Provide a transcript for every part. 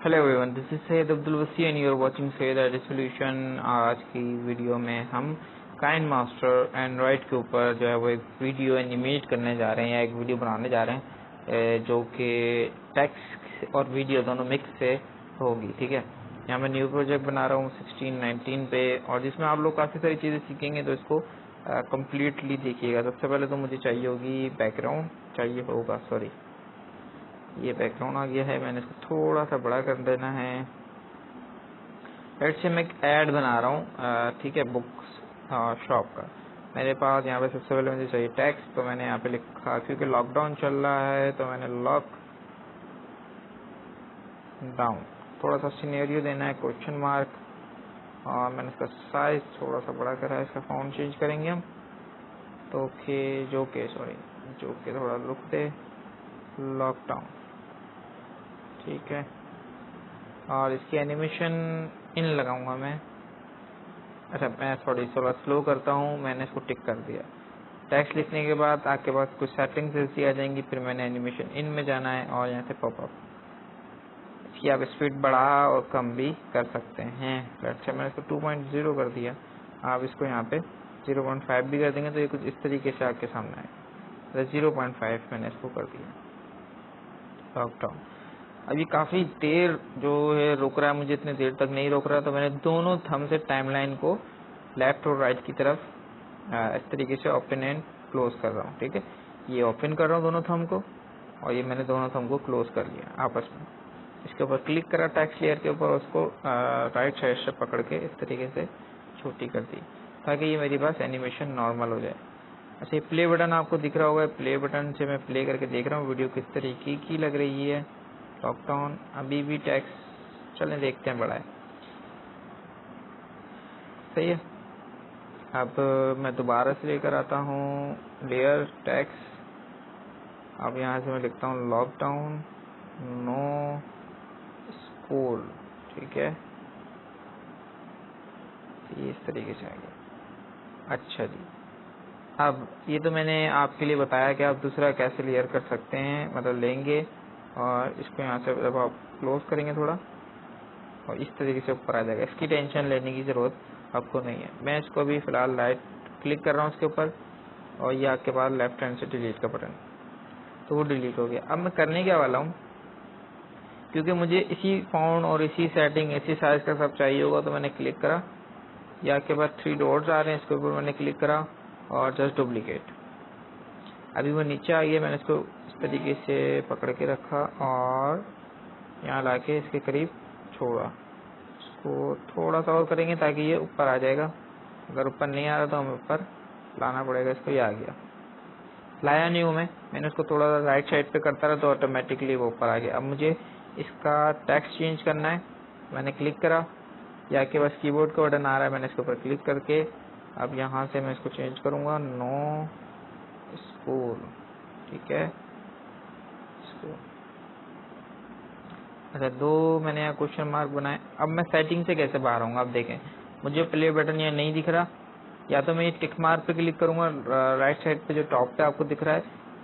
Hello everyone, this is Syed Abdul Wasi and you are watching Syed IT solution. आज की video में हम काइन मास्टर एंड्रॉइड के ऊपर जो है वो एक वीडियो एनिमेट करने जा रहे हैं या एक वीडियो बनाने जा रहे हैं जो कि टेक्स्ट और वीडियो दोनों मिक्स से होगी। ठीक है, यहाँ मैं न्यू प्रोजेक्ट बना रहा हूँ 1619 पे, और जिसमें आप लोग काफ़ी सारी चीज़ें सीखेंगे, तो इसको कम्प्लीटली देखिएगा। सबसे पहले तो मुझे चाहिए होगी बैकग्राउंड, चाहिए होगा सॉरी ये बैकग्राउंड आ गया है, मैंने इसको थोड़ा सा बड़ा कर देना है। लेट्स से मैं एक ऐड बना रहा हूँ, ठीक है, बुक्स शॉप का। मेरे पास यहाँ पे सबसे पहले मुझे चाहिए टेक्स्ट, तो मैंने यहाँ पे लिखा, क्योंकि लॉकडाउन चल रहा है तो मैंने लॉक डाउन थोड़ा सा सिनेरियो देना है, क्वेश्चन मार्क, और मैंने इसका साइज थोड़ा सा बड़ा करा है। इसका फॉन्ट चेंज करेंगे हम, तो जो के थोड़ा लुक दे, लॉकडाउन, ठीक है। और इसकी एनिमेशन इन लगाऊंगा मैं। अच्छा, मैं थोड़ा स्लो करता हूँ, मैंने इसको टिक कर दिया। टेक्स्ट लिखने के बाद आपके पास कुछ सेटिंग्स ऐसी आ जाएंगी, फिर मैंने एनिमेशन इन में जाना है और यहाँ से पॉपअप। इसकी आप स्पीड बढ़ा और कम भी कर सकते हैं। अच्छा, मैंने इसको 2.0 कर दिया। आप इसको यहाँ पे 0.5 भी कर देंगे तो ये कुछ इस तरीके से आपके सामने आए। 0.5 मैंने इसको कर दिया, लॉकडाउन। अभी काफी देर जो है रोक रहा है, मुझे इतने देर तक नहीं रोक रहा, तो मैंने दोनों थंब से टाइमलाइन को लेफ्ट और राइट की तरफ इस तरीके से ओपन एंड क्लोज कर रहा हूँ। ठीक है, ये ओपन कर रहा हूँ दोनों थंब को, और ये मैंने दोनों थंब को क्लोज कर लिया आपस में। इसके ऊपर क्लिक करा टेक्स्ट लेयर के ऊपर, उसको राइट साइड से पकड़ के इस तरीके से छोटी कर दी, ताकि ये मेरे पास एनिमेशन नॉर्मल हो जाए। अच्छा, ये प्ले बटन आपको दिख रहा होगा, प्ले बटन से मैं प्ले करके देख रहा हूँ वीडियो किस तरीके की लग रही है। लॉकडाउन अभी भी टेक्स्ट, चलें देखते हैं, बड़ा है, सही है। अब मैं दोबारा से लेकर आता हूँ लेयर टेक्स्ट। अब यहाँ से मैं लिखता हूँ लॉकडाउन नो स्कूल, ठीक है, ये इस तरीके से आ गया। अच्छा जी, अब ये तो मैंने आपके लिए बताया कि आप दूसरा कैसे लेयर कर सकते हैं, मतलब लेंगे और इसको यहाँ से जब आप क्लोज करेंगे थोड़ा, और इस तरीके से ऊपर आ जाएगा। इसकी टेंशन लेने की जरूरत आपको नहीं है। मैं इसको अभी फिलहाल राइट क्लिक कर रहा हूँ इसके ऊपर, और ये आपके पास लेफ्ट हैंड से डिलीट का बटन, तो वो डिलीट हो गया। अब मैं करने क्या वाला हूँ, क्योंकि मुझे इसी फॉन्ट और इसी सेटिंग इसी साइज का सब चाहिए होगा, तो मैंने क्लिक करा, या आपके पास 3 डॉट्स आ रहे हैं, इसके ऊपर मैंने क्लिक करा और जस्ट डुप्लीकेट। अभी वो नीचे आ गया, मैंने इसको इस तरीके से पकड़ के रखा और यहाँ लाके इसके करीब छोड़ा। इसको थोड़ा सा और करेंगे ताकि ये ऊपर आ जाएगा। अगर ऊपर नहीं आ रहा तो हमें ऊपर लाना पड़ेगा इसको। ये आ गया, लाया नहीं हूँ मैंने उसको थोड़ा सा राइट साइड पे करता रहा तो ऑटोमेटिकली वो ऊपर आ गया। अब मुझे इसका टेक्स्ट चेंज करना है, मैंने क्लिक करा, या के पास कीबोर्ड का बटन आ रहा है, मैंने इसके ऊपर क्लिक करके अब यहाँ से मैं इसको चेंज करूँगा, नो स्कूल, ठीक है, स्कूल। अच्छा, 2 मैंने यहाँ क्वेश्चन मार्क बनाए। अब मैं सेटिंग से कैसे बाहर आऊँगा, आप देखें मुझे प्ले बटन यहाँ नहीं दिख रहा, या तो मैं ये टिक मार्क पे क्लिक करूंगा राइट साइड पे जो टॉप पे आपको दिख रहा है,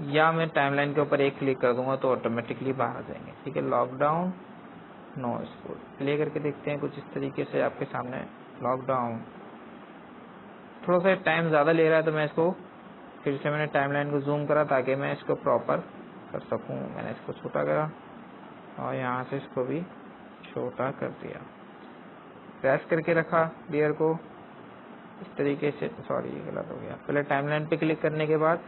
या मैं टाइमलाइन के ऊपर एक क्लिक कर दूंगा तो ऑटोमेटिकली बाहर आ जाएंगे। ठीक है, लॉकडाउन नो स्कूल, प्ले करके देखते हैं कुछ इस तरीके से आपके सामने। लॉकडाउन थोड़ा सा टाइम ज़्यादा ले रहा है, तो मैं इसको फिर से मैंने टाइमलाइन को जूम करा ताकि मैं इसको प्रॉपर कर सकूँ। मैंने इसको छोटा करा और यहाँ से इसको भी छोटा कर दिया, प्रेस करके रखा लेयर को इस तरीके से। सॉरी, ये गलत हो गया। पहले टाइमलाइन पे क्लिक करने के बाद,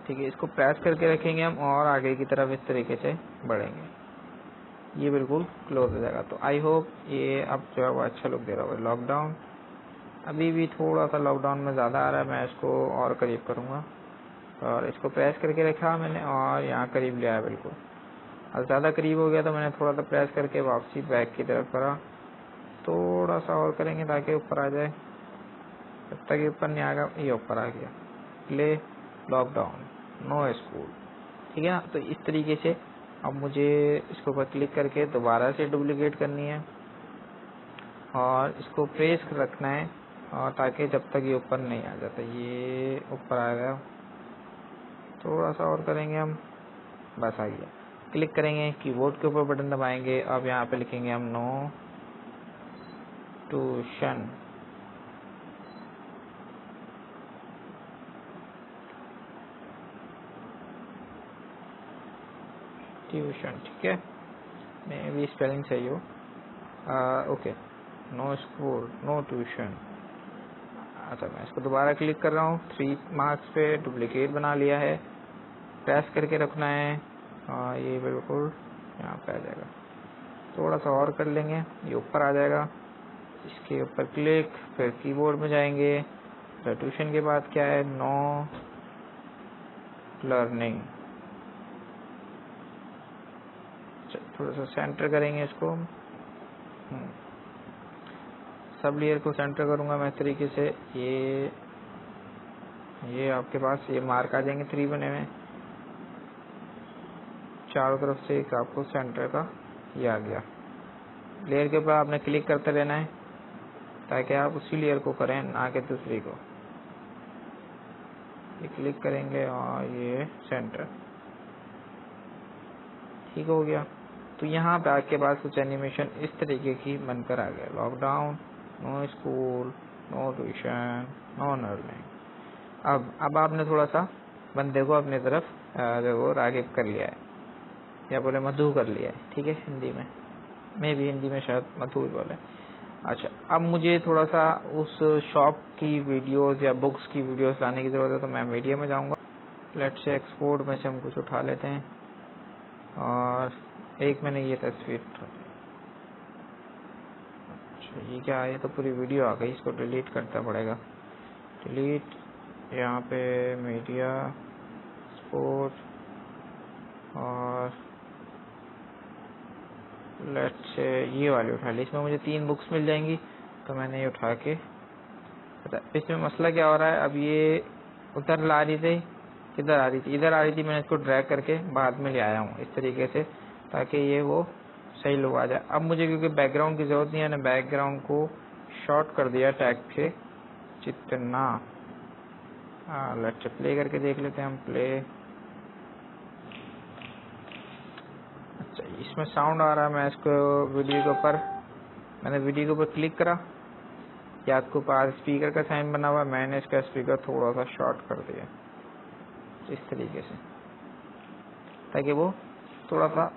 ठीक है, इसको प्रेस करके रखेंगे हम और आगे की तरफ इस तरीके से बढ़ेंगे, ये बिल्कुल क्लोज हो जाएगा। तो आई होप ये अब जो है वो अच्छा लुक दे रहा होगा। लॉकडाउन अभी भी थोड़ा सा लॉकडाउन में ज़्यादा आ रहा है, मैं इसको और करीब करूँगा, और इसको प्रेस करके रखा मैंने और यहाँ करीब ले आया बिल्कुल। और ज़्यादा करीब हो गया तो मैंने थोड़ा सा प्रेस करके वापसी बैक की तरफ करा, थोड़ा सा और करेंगे ताकि ऊपर आ जाए। जब तक ये ऊपर नहीं आएगा, ये ऊपर आ गया। प्ले लॉकडाउन नो स्कूल, ठीक है ना। तो इस तरीके से अब मुझे इसके ऊपर क्लिक करके दोबारा से डुप्लीकेट करनी है और इसको प्रेस रखना है, और ताकि जब तक ये ऊपर नहीं आ जाता। ये ऊपर आ गया, थोड़ा सा और करेंगे हम, बस आ गया। क्लिक करेंगे, कीबोर्ड के ऊपर बटन दबाएंगे। अब यहाँ पे लिखेंगे हम नो ट्यूशन। ट्यूशन, ठीक है, मे भी स्पेलिंग सही हो। Okay, no school, no tuition. अच्छा, मैं इसको दोबारा क्लिक कर रहा हूँ। 3 मार्क्स पे डुप्लीकेट बना लिया है, प्रेस करके रखना है। ये बिल्कुल यहाँ पे आ जाएगा। थोड़ा सा और कर लेंगे, ये ऊपर आ जाएगा। इसके ऊपर क्लिक, फिर कीबोर्ड में जाएंगे। ट्यूशन के बाद क्या है, नो लर्निंग। थोड़ा सा सेंटर करेंगे इसको। सब लेयर को सेंटर करूंगा मैं इस तरीके से। ये आपके पास ये मार्क आ जाएंगे 3 बने हुए, चारों तरफ से एक आपको सेंटर का ये आ गया। लेयर के ऊपर आपने क्लिक करते रहना है ताकि आप उसी लेयर को करें, ना कि दूसरी को। ये क्लिक करेंगे और ये सेंटर, ठीक हो गया। तो यहाँ पे आपके पास कुछ एनिमेशन इस तरीके की बनकर आ गया। Lockdown, no school, no tuition, no learning. अब आपने थोड़ा सा बंदे को अपनी तरफ जो वो रागिब कर लिया है, या बोले मधु कर लिया है, ठीक है, हिंदी में। मैं भी हिंदी में शायद मधु बोले। अच्छा, अब मुझे थोड़ा सा उस शॉप की वीडियोस या बुक्स की वीडियोस लाने की जरूरत है, तो मैं मीडिया में जाऊंगा। लेट्स से एक्सपोर्ट में से हम कुछ उठा लेते हैं और एक मैंने ये तस्वीर उठा ली। अच्छा, ये क्या है, ये तो पूरी वीडियो आ गई, इसको डिलीट करना पड़ेगा। डिलीट, यहाँ पे मीडिया, स्पोर्ट, और लेट्स से ये वाली उठा ली। इसमें मुझे 3 बुक्स मिल जाएंगी, तो मैंने ये उठा के। इसमें मसला क्या हो रहा है, अब ये उधर ला रही थी, किधर आ रही थी, इधर आ रही थी। मैंने इसको ड्रैग करके बाद में ले आया हूँ इस तरीके से, ताकि ये वो सही लोग आ जाए। अब मुझे क्योंकि बैकग्राउंड की जरूरत नहीं है, मैंने बैकग्राउंड को शॉर्ट कर दिया टैग के जितना। लेट्स प्ले करके देख लेते हैं हम। प्ले। अच्छा, इसमें साउंड आ रहा है। मैं इसको वीडियो के ऊपर, मैंने वीडियो के ऊपर क्लिक करा, या आपके ऊपर स्पीकर का साइन बना हुआ, मैंने इसका स्पीकर थोड़ा सा शॉर्ट कर दिया इस तरीके से, ताकि वो थोड़ा सा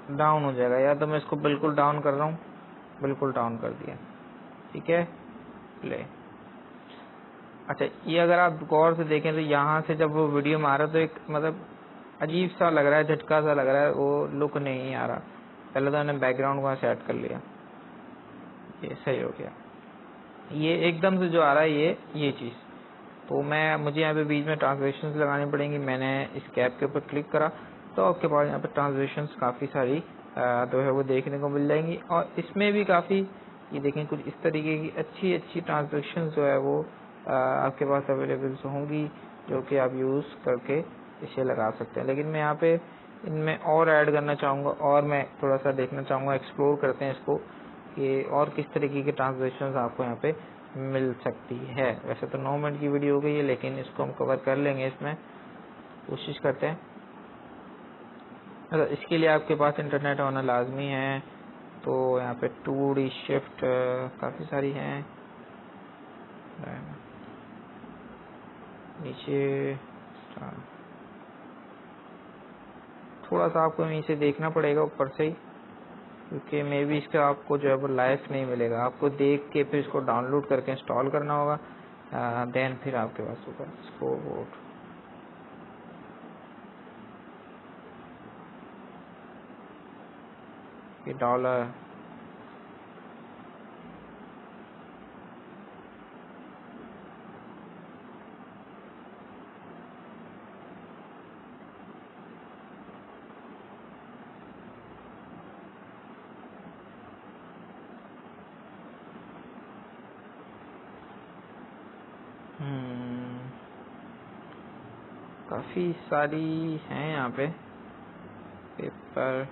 डाउन हो जाएगा। या तो मैं इसको बिल्कुल डाउन कर रहा हूँ, बिल्कुल डाउन कर दिया, ठीक है। प्ले। अच्छा, ये अगर आप गौर से देखें तो यहाँ से जब वो वीडियो में आ रहा है तो एक मतलब अजीब सा लग रहा है, झटका सा लग रहा है, वो लुक नहीं आ रहा। पहले तो मैंने बैकग्राउंड को सेट कर लिया, ये सही हो गया। ये एकदम से जो आ रहा है ये चीज़, तो मुझे यहाँ पे बीच में ट्रांसलेशंस लगानी पड़ेंगी। मैंने इस कैप के ऊपर क्लिक करा, तो आपके पास यहाँ पे ट्रांसलेशंस काफ़ी सारी जो है वो देखने को मिल जाएंगी। और इसमें भी काफ़ी, ये देखें, कुछ इस तरीके की अच्छी ट्रांसलेशन जो है वो आपके पास अवेलेबल होंगी, जो कि आप यूज़ करके इसे लगा सकते हैं। लेकिन मैं यहाँ पे इनमें और ऐड करना चाहूँगा, और मैं थोड़ा सा देखना चाहूँगा, एक्सप्लोर करते हैं इसको कि और किस तरीके की ट्रांसलेशन आपको यहाँ पे मिल सकती है। वैसे तो 9 मिनट की वीडियो हो गई है, लेकिन इसको हम कवर कर लेंगे, इसमें कोशिश करते हैं। अच्छा, इसके लिए आपके पास इंटरनेट होना लाजमी है। तो यहाँ पे 2D शिफ्ट काफ़ी सारी हैं, नीचे थोड़ा सा आपको नीचे देखना पड़ेगा ऊपर से ही, क्योंकि मे बी इसका आपको जो है वो लाइव नहीं मिलेगा। आपको देख के फिर इसको डाउनलोड करके इंस्टॉल करना होगा, देन फिर आपके पास होगा स्कोरबोर्ड। ये डॉलर, काफ़ी सारी हैं यहाँ पे। पेपर,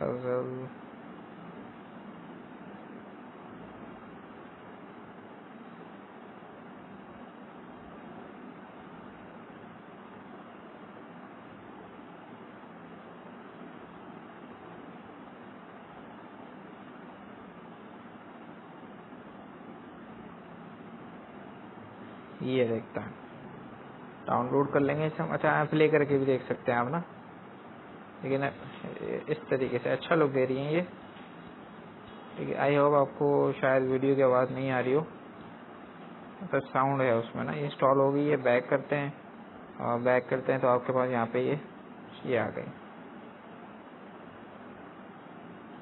पजल, ये देखता है, डाउनलोड कर लेंगे इसे हम। अच्छा, प्ले करके भी देख सकते हैं आप ना, लेकिन इस तरीके से अच्छा लुक दे रही है ये। ठीक है, आई होप आपको शायद वीडियो की आवाज़ नहीं आ रही हो, तो साउंड है उसमें ना। इंस्टॉल हो गई है, बैक करते हैं, और बैक करते हैं तो आपके पास यहाँ पे ये आ गई।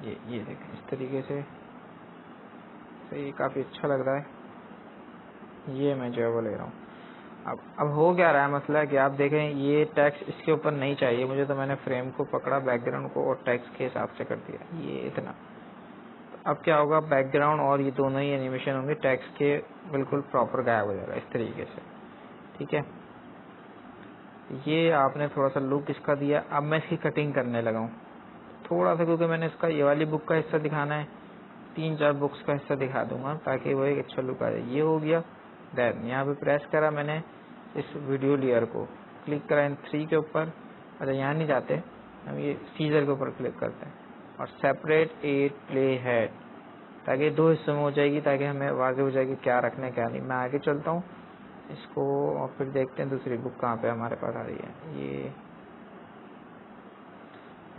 ये देखें इस तरीके से, तो ये काफ़ी अच्छा लग रहा है। ये मैं जो है वो ले रहा हूँ। अब हो क्या रहा है मसला है कि आप देखें ये टेक्स्ट इसके ऊपर नहीं चाहिए मुझे, तो मैंने फ्रेम को पकड़ा, बैकग्राउंड को, और टेक्स्ट के हिसाब से कर दिया ये इतना। अब क्या होगा, बैकग्राउंड और ये दोनों ही एनिमेशन होंगे टेक्स्ट के बिल्कुल प्रॉपर गायब हो जाएगा इस तरीके से। ठीक है, ये आपने थोड़ा सा लुक इसका दिया। अब मैं इसकी कटिंग करने लगा हूँ थोड़ा सा, क्योंकि मैंने इसका ये वाली बुक का हिस्सा दिखाना है, 3-4 बुक्स का हिस्सा दिखा दूंगा ताकि वो एक अच्छा लुक आ जाए। ये हो गया। देन यहाँ पे प्रेस करा मैंने इस वीडियो लेयर को, क्लिक करा इन 3 के ऊपर। अच्छा, यहाँ नहीं जाते हम, ये सीजर के ऊपर क्लिक करते हैं और सेपरेट 8 प्ले हेड, ताकि 2 हिस्सों में हो जाएगी, ताकि हमें वाजे हो जाएगी क्या रखना क्या नहीं। मैं आगे चलता हूँ इसको और फिर देखते हैं दूसरी बुक कहाँ पे हमारे पास आ रही है। ये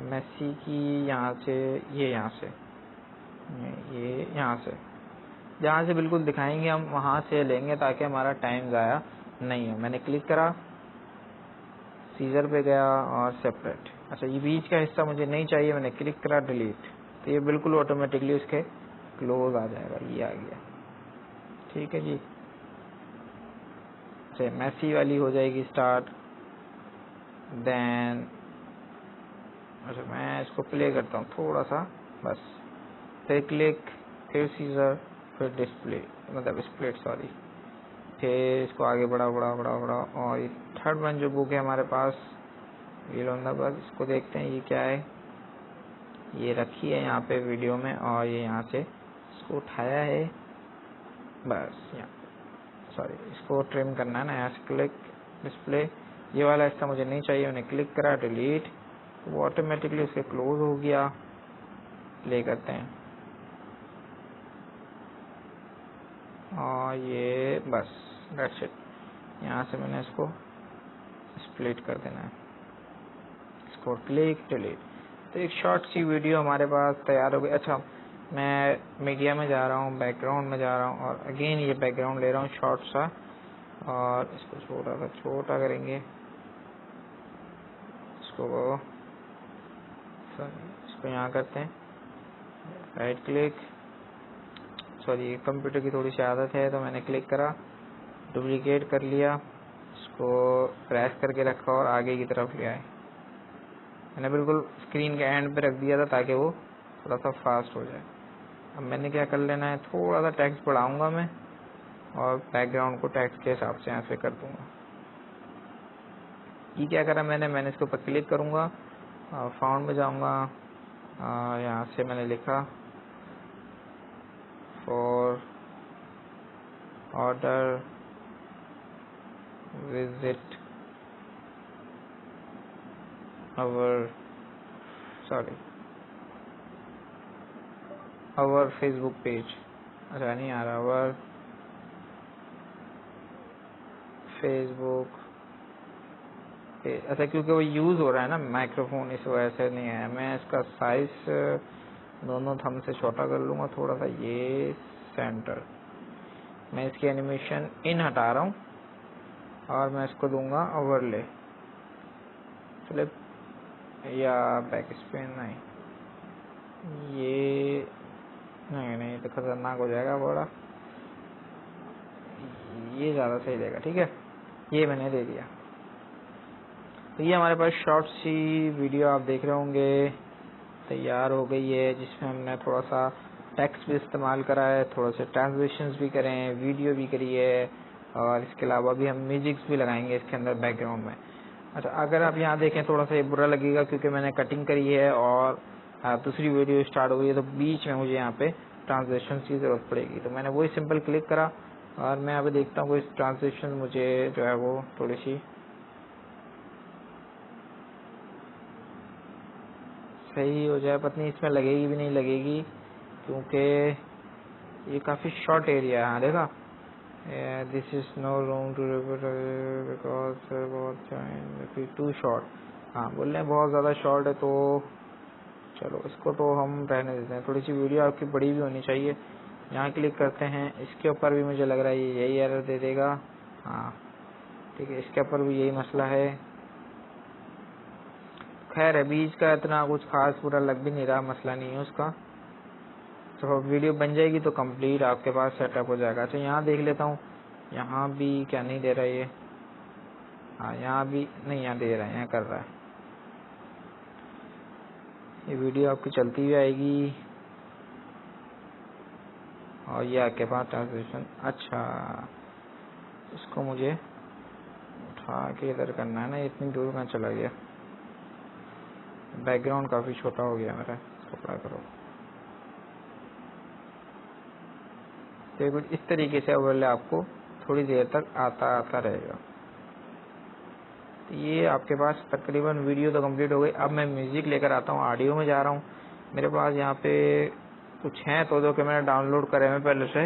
मेसी की यहाँ से, ये यहाँ से, ये यहाँ से, जहाँ से बिल्कुल दिखाएंगे हम वहाँ से लेंगे ताकि हमारा टाइम ज़ाया नहीं हो। मैंने क्लिक करा, सीजर पे गया और सेपरेट। अच्छा, ये बीच का हिस्सा मुझे नहीं चाहिए, मैंने क्लिक करा, डिलीट, तो ये बिल्कुल ऑटोमेटिकली उसके क्लोज आ जाएगा। ये आ गया। ठीक है जी। अच्छा, मेसी वाली हो जाएगी स्टार्ट। देन अच्छा, मैं इसको प्ले करता हूँ थोड़ा सा बस, फिर क्लिक, फिर सीजर, फिर डिस्प्ले, मतलब स्प्लिट, सॉरी, फिर इसको आगे बढ़ा बढ़ा बढ़ा बढ़ा। और ये थर्ड वन जो बुक है हमारे पास, ये लोंदा, बस इसको देखते हैं ये क्या है। ये रखी है यहाँ पे वीडियो में, और ये यहाँ से इसको उठाया है बस यहाँ, सॉरी इसको ट्रिम करना है ना, यहाँ से क्लिक, डिस्प्ले, ये वाला हिस्सा मुझे नहीं चाहिए, मैंने क्लिक करा, डिलीट, वो ऑटोमेटिकली उसके क्लोज हो गया। प्ले करते हैं, और ये बस दैट्स इट। यहाँ से मैंने इसको स्प्लिट कर देना है, इसको क्लिक, डिलीट, तो एक शॉर्ट सी वीडियो हमारे पास तैयार हो गई। अच्छा, मैं मीडिया में जा रहा हूँ, बैकग्राउंड में जा रहा हूँ, और अगेन ये बैकग्राउंड ले रहा हूँ शॉर्ट सा, और इसको छोटा सा छोटा करेंगे, इसको यहाँ करते हैं, राइट क्लिक, सॉरी कंप्यूटर की थोड़ी सी आदत है, तो मैंने क्लिक करा, डुप्लीकेट कर लिया, इसको प्रेस करके रखा और आगे की तरफ ले आए। मैंने बिल्कुल स्क्रीन के एंड पे रख दिया था ताकि वो थोड़ा सा फास्ट हो जाए। अब मैंने क्या कर लेना है, थोड़ा सा टेक्स्ट बढ़ाऊंगा मैं, और बैकग्राउंड को टेक्स्ट के हिसाब से यहाँ से कर दूंगा। ये क्या करा मैंने इसके ऊपर क्लिक करूंगा, फाउंड में जाऊंगा, यहाँ से मैंने लिखा for order visit our Facebook page. अच्छा, नहीं आ रहा, आवर फेसबुक पेज। अच्छा, क्योंकि वो यूज़ हो रहा है ना माइक्रोफोन, इस वजह से नहीं आया। मैं इसका साइज दोनों थंब से छोटा कर लूँगा थोड़ा सा, ये सेंटर। मैं इसकी एनिमेशन इन हटा रहा हूँ, और मैं इसको दूंगा ओवरले, फ्लिप या बैक स्पेन, नहीं ये नहीं तो खतरनाक हो जाएगा बड़ा, ये ज़्यादा सही रहेगा। ठीक है, ये मैंने दे दिया। तो ये हमारे पास शॉर्ट सी वीडियो आप देख रहे होंगे तैयार हो गई है, जिसमें हमने थोड़ा सा टेक्स्ट भी इस्तेमाल करा है, थोड़ा से ट्रांसलेशंस भी करे हैं, वीडियो भी करी है, और इसके अलावा भी हम म्यूजिक्स भी लगाएंगे इसके अंदर बैकग्राउंड में। अच्छा, अगर आप यहाँ देखें थोड़ा सा ये बुरा लगेगा क्योंकि मैंने कटिंग करी है और दूसरी वीडियो स्टार्ट हो गई है, तो बीच में मुझे यहाँ पे ट्रांसलेशन की ज़रूरत पड़ेगी। तो मैंने वही सिंपल क्लिक करा, और मैं अभी देखता हूँ कोई ट्रांसलेशन मुझे जो है वो थोड़ी सी सही हो जाए। पता नहीं इसमें लगेगी भी नहीं लगेगी, क्योंकि ये काफ़ी शॉर्ट एरिया है। हाँ देखा, this is no room to because बहुत टू शॉर्ट। हाँ बोल रहे हैं बहुत ज़्यादा शॉर्ट है, तो चलो इसको तो हम रहने देते हैं। थोड़ी सी वीडियो आपकी बड़ी भी होनी चाहिए। यहाँ क्लिक करते हैं, इसके ऊपर भी मुझे लग रहा है यही एरर दे देगा। हाँ ठीक है, इसके ऊपर भी यही मसला है। खैर अभी इसका इतना कुछ खास पूरा लग भी नहीं रहा, मसला नहीं है उसका। तो वीडियो बन जाएगी तो कंप्लीट आपके पास सेटअप हो जाएगा। अच्छा यहाँ देख लेता हूँ, यहाँ भी क्या नहीं दे रहा है ये। हाँ यहाँ भी नहीं, यहाँ दे रहा है, यहाँ कर रहा है। ये वीडियो आपकी चलती हुई आएगी और ये आपके पास ट्रांसलेशन। अच्छा इसको मुझे उठा के इधर करना है ना, इतनी दूर कहाँ चला गया। बैकग्राउंड काफ़ी छोटा हो गया मेरा, इसको बड़ा करो। तो कुछ इस तरीके से ओवरले आपको थोड़ी देर तक आता रहेगा। तो ये आपके पास तकरीबन वीडियो तो कंप्लीट हो गई। अब मैं म्यूज़िक लेकर आता हूँ, ऑडियो में जा रहा हूँ। मेरे पास यहाँ पे कुछ हैं तो जो कि मैंने डाउनलोड करे हैं पहले से।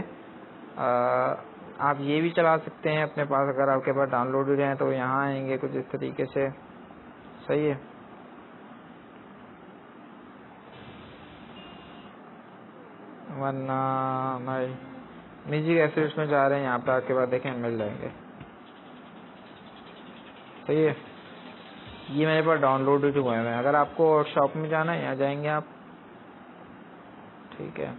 आप ये भी चला सकते हैं अपने पास, अगर आपके पास डाउनलोड हो जाए तो यहाँ आएंगे कुछ इस तरीके से। सही है, वरना नहीं म्यूजिक एसेट्स में जा रहे हैं, यहाँ पे आपके पास देखें मिल जाएंगे। सही है, ये मेरे पास डाउनलोड हुए हैं। अगर आपको शॉप में जाना है यहाँ जाएंगे आप। ठीक है,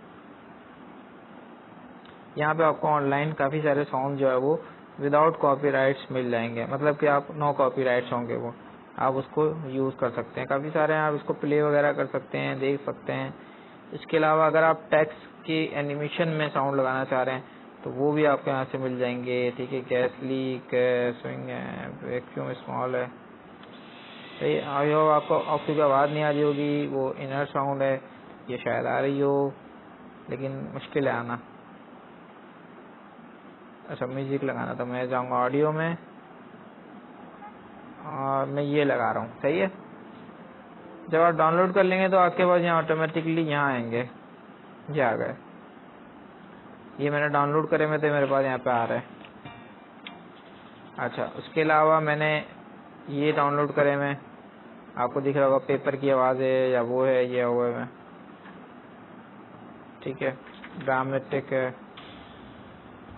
यहाँ पे आपको ऑनलाइन काफ़ी सारे सॉन्ग जो है वो विदाउट कॉपीराइट्स मिल जाएंगे, मतलब कि आप नो कॉपीराइट्स होंगे वो, आप उसको यूज़ कर सकते हैं। काफ़ी सारे हैं, आप इसको प्ले वगैरह कर सकते हैं, देख सकते हैं। इसके अलावा अगर आप टेक्स्ट की एनिमेशन में साउंड लगाना चाह रहे हैं तो वो भी आपको यहाँ से मिल जाएंगे। ठीक है, गैस लीक, स्विंग है, वैक्यूम स्मॉल है। सही, आई होप आपको आपकी आवाज़ नहीं आ रही होगी, वो इनर साउंड है, ये शायद आ रही हो लेकिन मुश्किल है आना। अच्छा म्यूजिक लगाना, तो मैं जाऊंगा ऑडियो में और मैं ये लगा रहा हूँ। सही है, जब आप डाउनलोड कर लेंगे तो आपके पास यहाँ ऑटोमेटिकली यहाँ आएंगे। ये आ गए, ये मैंने डाउनलोड करे में तो मेरे पास यहाँ पे आ रहा है। अच्छा उसके अलावा मैंने ये डाउनलोड करे में, आपको दिख रहा होगा पेपर की आवाज़ है या वो है, ये हुआ है। ठीक है, ड्रामेटिक है,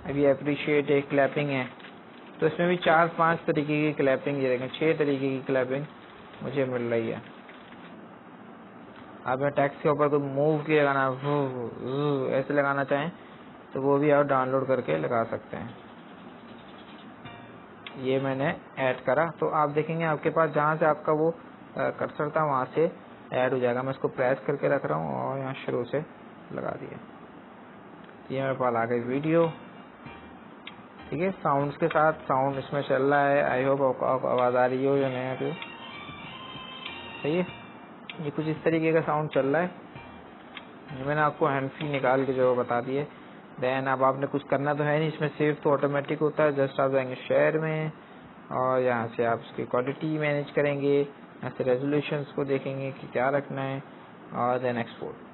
अभी अप्रिशिएट है, क्लैपिंग है। तो इसमें भी 4-5 तरीके की क्लैपिंग, ये देखें 6 तरीके की क्लैपिंग मुझे मिल रही है। आप टेक्स्ट के ऊपर कोई मूव किए लगाना, ऐसे लगाना चाहें तो वो भी आप डाउनलोड करके लगा सकते हैं। ये मैंने ऐड करा तो आप देखेंगे आपके पास जहाँ से आपका वो कर्सर था वहाँ से ऐड हो जाएगा। मैं इसको प्रेस करके रख रहा हूँ और यहाँ शुरू से लगा दिया। ये मेरे पास आ गई वीडियो। ठीक है, साउंड्स के साथ साउंड इसमें चल रहा है। आई होप आपको आवाज़ आ रही हो या नहीं आ रही हो। सही है, ये कुछ इस तरीके का साउंड चल रहा है। मैंने आपको हैंड फ्री निकाल के जो बता दिए। देन अब आपने कुछ करना तो है नहीं, इसमें सेव तो ऑटोमेटिक होता है। जस्ट आप जाएंगे शेयर में और यहाँ से आप उसकी क्वालिटी मैनेज करेंगे, यहाँ से रेजोल्यूशंस को देखेंगे कि क्या रखना है और देन एक्सपोर्ट।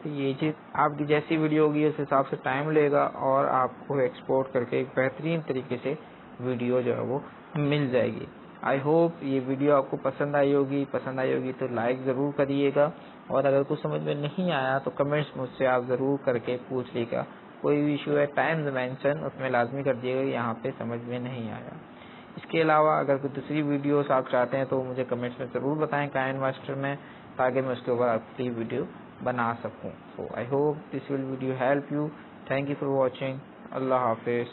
तो ये चीज़ आपकी जैसी वीडियो होगी उस हिसाब से टाइम लेगा और आपको एक्सपोर्ट करके एक बेहतरीन तरीके से वीडियो जो है वो मिल जाएगी। आई होप ये वीडियो आपको पसंद आई होगी। पसंद आई होगी तो लाइक ज़रूर करिएगा और अगर कुछ समझ में नहीं आया तो कमेंट्स मुझसे आप ज़रूर करके पूछ लीजिएगा। कोई भी इशू है टाइम मेंशन उसमें लाजमी कर दिएगा यहाँ पे समझ में नहीं आया। इसके अलावा अगर कोई दूसरी वीडियोस आप चाहते हैं तो मुझे कमेंट्स में ज़रूर बताएं काइन मास्टर में, ताकि मैं उसके ऊपर आपकी वीडियो बना सकूं। So I hope this will video help you. Thank you for watching. अल्लाह हाफिज़।